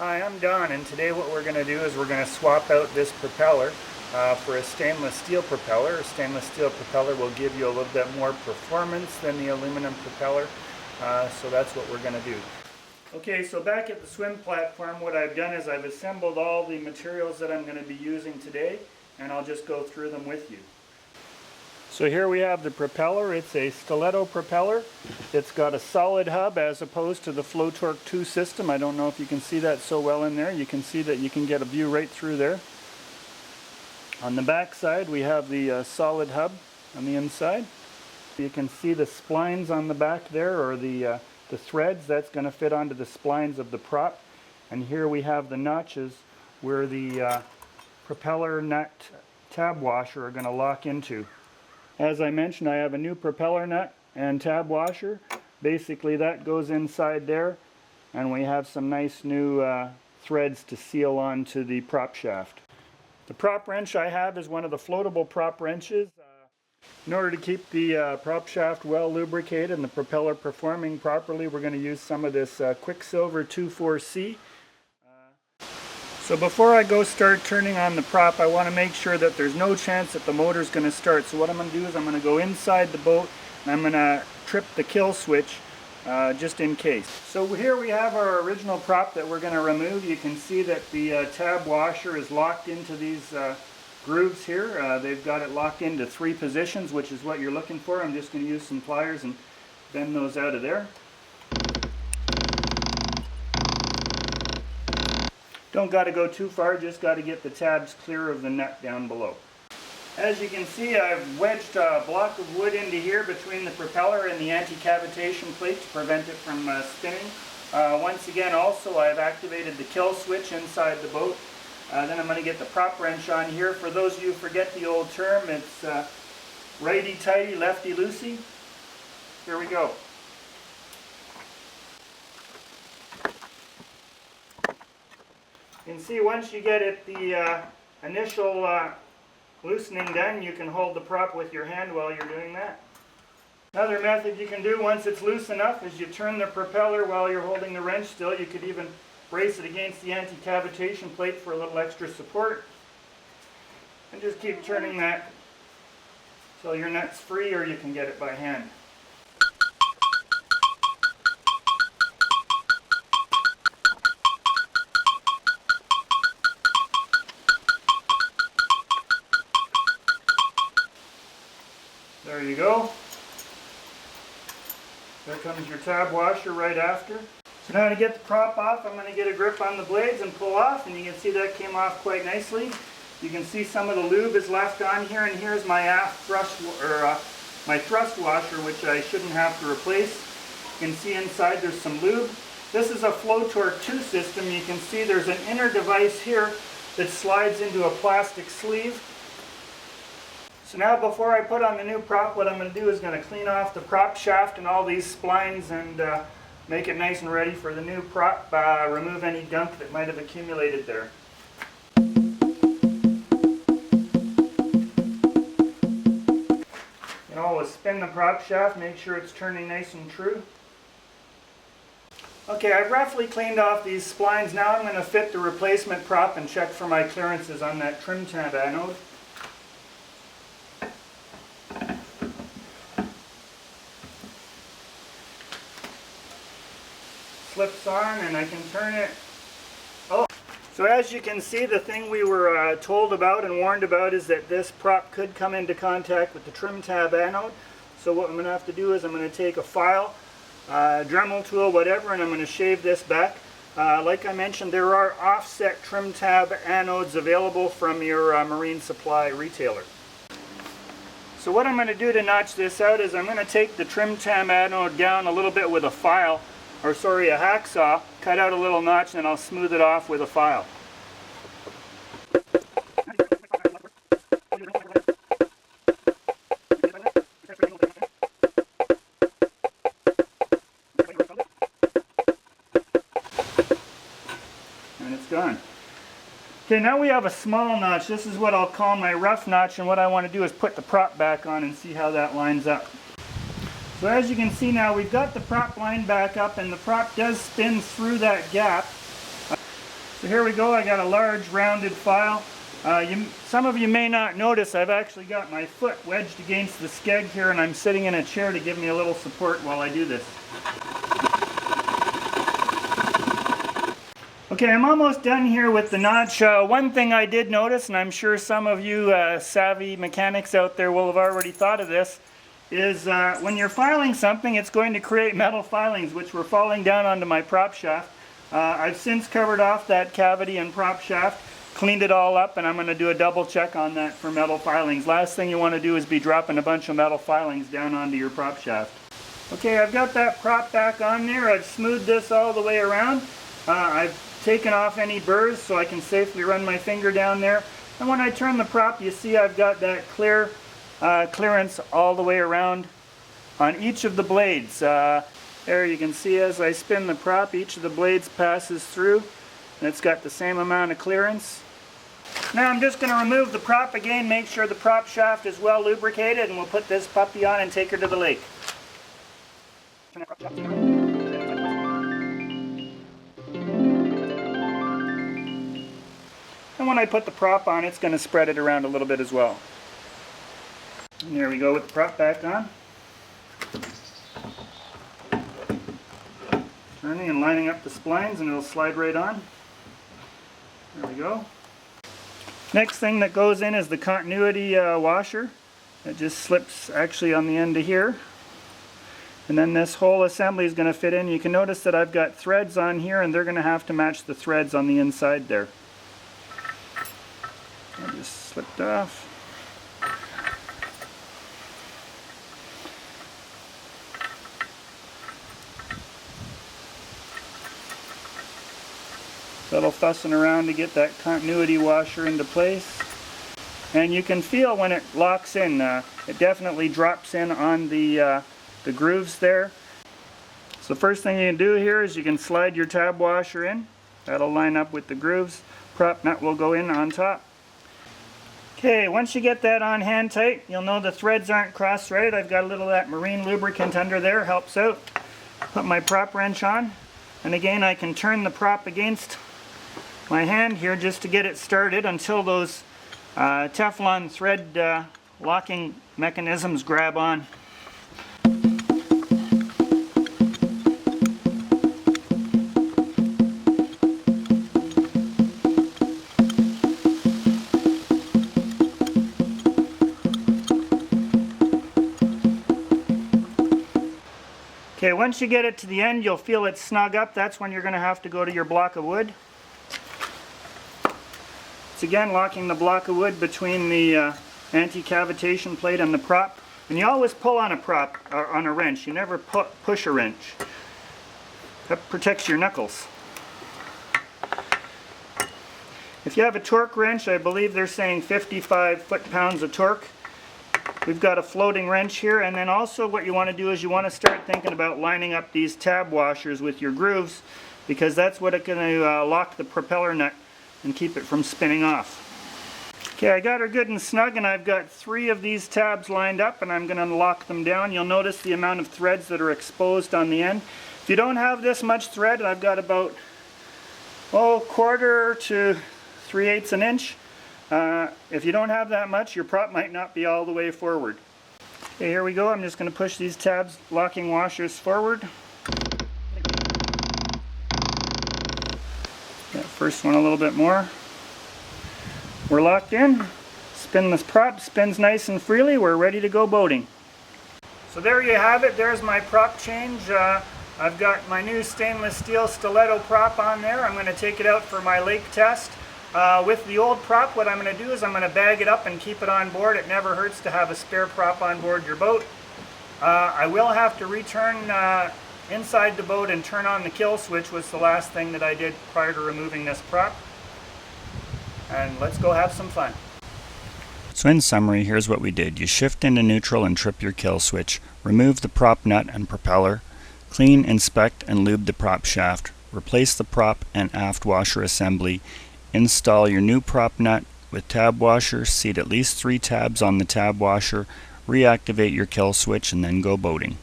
Hi, I'm Don, and today what we're going to do is we're going to swap out this propeller for a stainless steel propeller. A stainless steel propeller will give you a little bit more performance than the aluminum propeller, so that's what we're going to do. Okay, so back at the swim platform, what I've done is I've assembled all the materials that I'm going to be using today, and I'll just go through them with you. So here we have the propeller. It's a stiletto propeller. It's got a solid hub as opposed to the flow-torq 2 system. I don't know if you can see that so well in there. You can see that you can get a view right through there. On the back side we have the solid hub on the inside. You can see the splines on the back there, or the threads. That's going to fit onto the splines of the prop. And here we have the notches where the propeller nut tab washer are going to lock into. As I mentioned, I have a new propeller nut and tab washer. Basically that goes inside there, and we have some nice new threads to seal onto the prop shaft. The prop wrench I have is one of the floatable prop wrenches. In order to keep the prop shaft well lubricated and the propeller performing properly, we're going to use some of this Quicksilver 24C. So before I go start turning on the prop, I want to make sure that there's no chance that the motor is going to start. So what I'm going to do is I'm going to go inside the boat and I'm going to trip the kill switch just in case. So here we have our original prop that we're going to remove. You can see that the tab washer is locked into these grooves here. They've got it locked into 3 positions, which is what you're looking for. I'm just going to use some pliers and bend those out of there. Don't got to go too far, just got to get the tabs clear of the nut down below. As you can see, I've wedged a block of wood into here between the propeller and the anti-cavitation plate to prevent it from spinning. Once again, also I've activated the kill switch inside the boat. Then I'm going to get the prop wrench on here. For those of you who forget the old term, it's righty-tighty, lefty-loosey. Here we go. You can see once you get it the initial loosening done, you can hold the prop with your hand while you're doing that. Another method you can do once it's loose enough is you turn the propeller while you're holding the wrench still. You could even brace it against the anti-cavitation plate for a little extra support. And just keep turning that until your nut's free, or you can get it by hand. There you go. There comes your tab washer right after. So now to get the prop off, I'm going to get a grip on the blades and pull off, and you can see that came off quite nicely. You can see some of the lube is left on here, and here's my my thrust washer, which I shouldn't have to replace. You can see inside there's some lube. This is a flow-torq 2 system. You can see there's an inner device here that slides into a plastic sleeve. So now before I put on the new prop, what I'm going to do is going to clean off the prop shaft and all these splines and make it nice and ready for the new prop, remove any gunk that might have accumulated there. You can always spin the prop shaft, make sure it's turning nice and true. Okay, I've roughly cleaned off these splines. Now I'm going to fit the replacement prop and check for my clearances on that trim tab anode. Slips on and I can turn it. Oh, so as you can see, the thing we were told about and warned about is that this prop could come into contact with the trim tab anode. So what I'm going to have to do is I'm going to take a file, Dremel tool, whatever, and I'm going to shave this back. Like I mentioned, there are offset trim tab anodes available from your marine supply retailer. So what I'm going to do to notch this out is I'm going to take the trim tab anode down a little bit with a file, or sorry, a hacksaw, cut out a little notch, and I'll smooth it off with a file. And it's gone. Okay, now we have a small notch. This is what I'll call my rough notch, and what I want to do is put the prop back on and see how that lines up. So as you can see now, we've got the prop line back up, and the prop does spin through that gap. So here we go, I got a large rounded file. Some of you may not notice I've actually got my foot wedged against the skeg here, and I'm sitting in a chair to give me a little support while I do this. Okay, I'm almost done here with the notch. One thing I did notice, and I'm sure some of you savvy mechanics out there will have already thought of this, is when you're filing something, it's going to create metal filings which were falling down onto my prop shaft. I've since covered off that cavity and prop shaft, cleaned it all up, and I'm going to do a double check on that for metal filings. Last thing you want to do is be dropping a bunch of metal filings down onto your prop shaft. Okay, I've got that prop back on there. I've smoothed this all the way around. I've taken off any burrs so I can safely run my finger down there. And when I turn the prop, you see I've got that clearance all the way around on each of the blades. There you can see as I spin the prop, each of the blades passes through, and it's got the same amount of clearance. Now I'm just going to remove the prop again, make sure the prop shaft is well lubricated, and we'll put this puppy on and take her to the lake. And when I put the prop on, it's going to spread it around a little bit as well. And there we go with the prop back on. Turning and lining up the splines, and it'll slide right on. There we go. Next thing that goes in is the continuity washer. It just slips actually on the end of here. And then this whole assembly is going to fit in. You can notice that I've got threads on here, and they're going to have to match the threads on the inside there. I just slipped off. Little fussing around to get that continuity washer into place. And you can feel when it locks in, it definitely drops in on the grooves there. So the first thing you can do here is you can slide your tab washer in. That'll line up with the grooves. Prop nut will go in on top. Okay, once you get that on hand tight, you'll know the threads aren't cross-threaded. I've got a little of that marine lubricant under there, helps out. Put my prop wrench on, and again I can turn the prop against my hand here just to get it started until those Teflon thread locking mechanisms grab on. Okay, once you get it to the end, you'll feel it snug up. That's when you're going to have to go to your block of wood. It's again locking the block of wood between the anti-cavitation plate and the prop. And you always pull on a prop, or on a wrench. You never push a wrench. That protects your knuckles. If you have a torque wrench, I believe they're saying 55 foot-pounds of torque. We've got a floating wrench here, and then also what you want to do is you want to start thinking about lining up these tab washers with your grooves, because that's what it's going to lock the propeller nut and keep it from spinning off. Okay, I got her good and snug, and I've got 3 of these tabs lined up, and I'm going to lock them down. You'll notice the amount of threads that are exposed on the end. If you don't have this much thread, I've got about 1/4 to 3/8 an inch. If you don't have that much, your prop might not be all the way forward. Okay, here we go. I'm just going to push these tabs locking washers forward. That first one a little bit more. We're locked in. Spin this prop, spins nice and freely. We're ready to go boating. So there you have it. There's my prop change. I've got my new stainless steel stiletto prop on there. I'm going to take it out for my lake test. With the old prop, what I'm going to do is I'm going to bag it up and keep it on board. It never hurts to have a spare prop on board your boat. I will have to return inside the boat and turn on the kill switch. Was the last thing that I did prior to removing this prop. And let's go have some fun. So in summary, here's what we did. You shift into neutral and trip your kill switch. Remove the prop nut and propeller. Clean, inspect, and lube the prop shaft. Replace the prop and aft washer assembly. Install your new prop nut with tab washer. Seat at least 3 tabs on the tab washer. Reactivate your kill switch and then go boating.